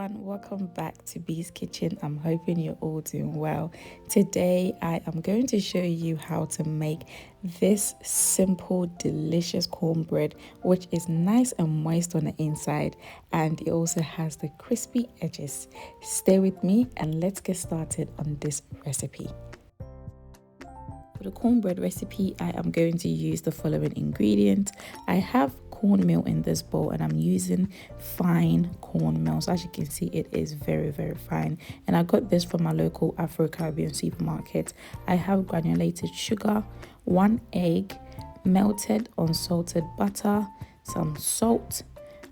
everyone, welcome back to Bee's Kitchen. I'm hoping you're all doing well. Today I am going to show you how to make this simple delicious cornbread, which is nice and moist on the inside and it also has the crispy edges. Stay with me and let's get started on this recipe. For the cornbread recipe, I am going to use the following ingredients. I have cornmeal in this bowl and I'm using fine cornmeal. So as you can see, it is very fine. And I got this from my local Afro-Caribbean supermarket. I have granulated sugar, 1 egg, melted unsalted butter, some salt.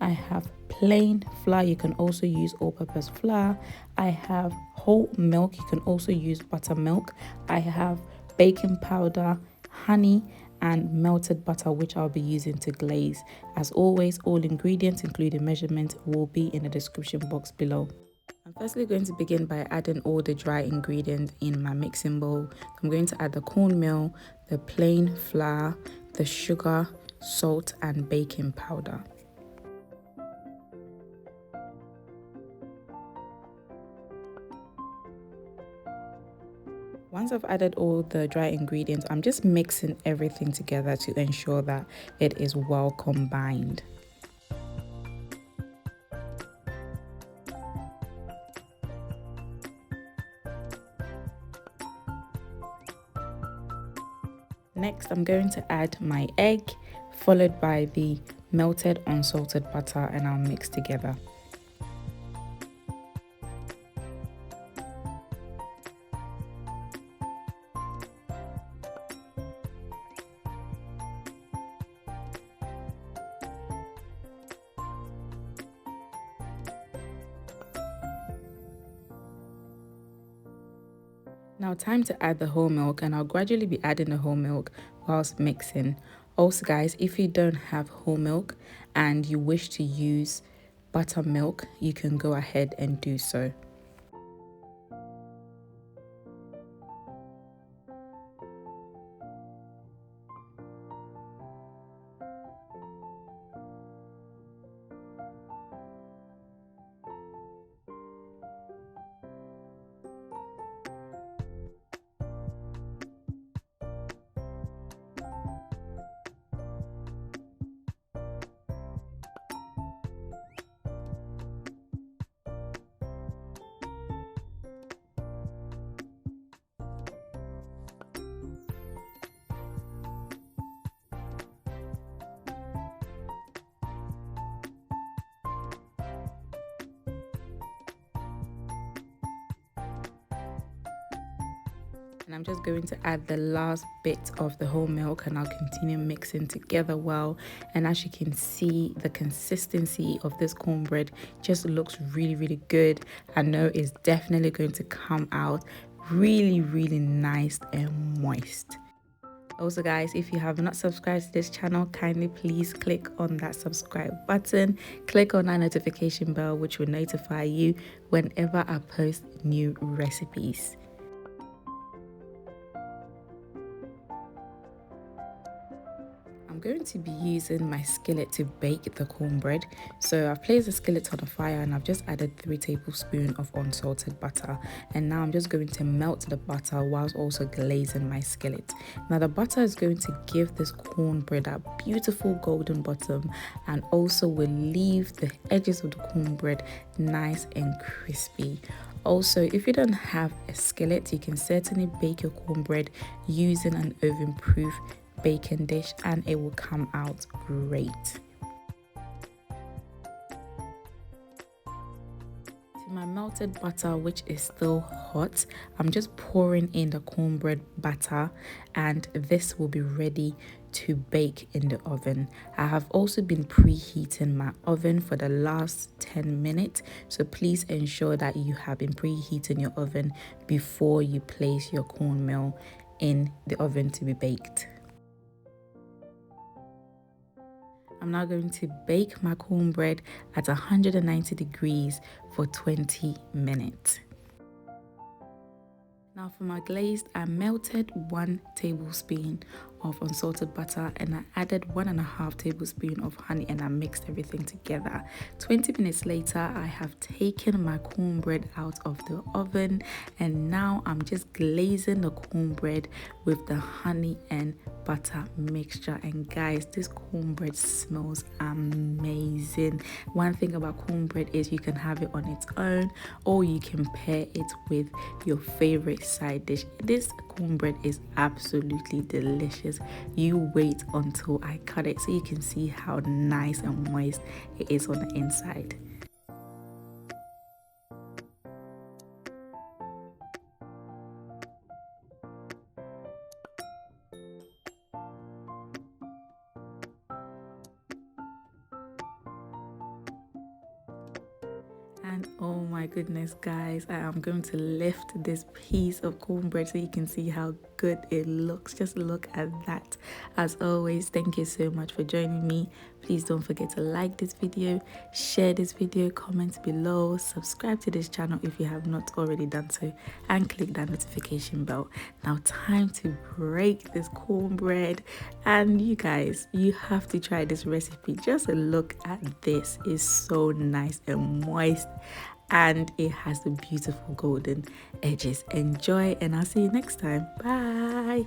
I have plain flour. You can also use all-purpose flour. I have whole milk. You can also use buttermilk. I have baking powder, honey, and melted butter, which I'll be using to glaze. As always, all ingredients including measurement will be in the description box below. I'm firstly going to begin by adding all the dry ingredients in my mixing bowl. I'm going to add the cornmeal, the plain flour, the sugar, salt, and baking powder. Once I've added all the dry ingredients, I'm just mixing everything together to ensure that it is well combined. Next, I'm going to add my egg, followed by the melted unsalted butter, and I'll mix together. Now time to add the whole milk, and I'll gradually be adding the whole milk whilst mixing. Also guys, if you don't have whole milk and you wish to use buttermilk, you can go ahead and do so. And I'm just going to add the last bit of the whole milk and I'll continue mixing together well. And as you can see, the consistency of this cornbread just looks really good. I know it's definitely going to come out really nice and moist. Also guys, if you have not subscribed to this channel, kindly please click on that subscribe button, click on that notification bell which will notify you whenever I post new recipes. I'm going to be using my skillet to bake the cornbread. So I've placed the skillet on the fire and I've just added 3 tablespoons of unsalted butter. And now I'm just going to melt the butter whilst also glazing my skillet. Now the butter is going to give this cornbread a beautiful golden bottom and also will leave the edges of the cornbread nice and crispy. Also, if you don't have a skillet, you can certainly bake your cornbread using an oven-proof baking dish and it will come out great. To my melted butter, which is still hot, I'm just pouring in the cornbread batter and this will be ready to bake in the oven. I have also been preheating my oven for the last 10 minutes, so please ensure that you have been preheating your oven before you place your cornmeal in the oven to be baked. I'm now going to bake my cornbread at 190 degrees for 20 minutes. Now for my glaze, I melted 1 tablespoon of unsalted butter, and I added 1.5 tablespoons of honey, and I mixed everything together. 20 minutes later, I have taken my cornbread out of the oven, and now I'm just glazing the cornbread with the honey and butter mixture. And guys, this cornbread smells amazing. One thing about cornbread is you can have it on its own, or you can pair it with your favorite side dish. This cornbread is absolutely delicious. You wait until I cut it so you can see how nice and moist it is on the inside. And oh my goodness, guys, I am going to lift this piece of cornbread so you can see how good it looks. Just look at that. As always, thank you so much for joining me. Please don't forget to like this video, share this video, comment below, subscribe to this channel if you have not already done so, and click that notification bell. Now, time to break this cornbread. And you guys, you have to try this recipe. Just look at this. It's so nice and moist, and it has the beautiful golden edges. Enjoy, and I'll see you next time. Bye.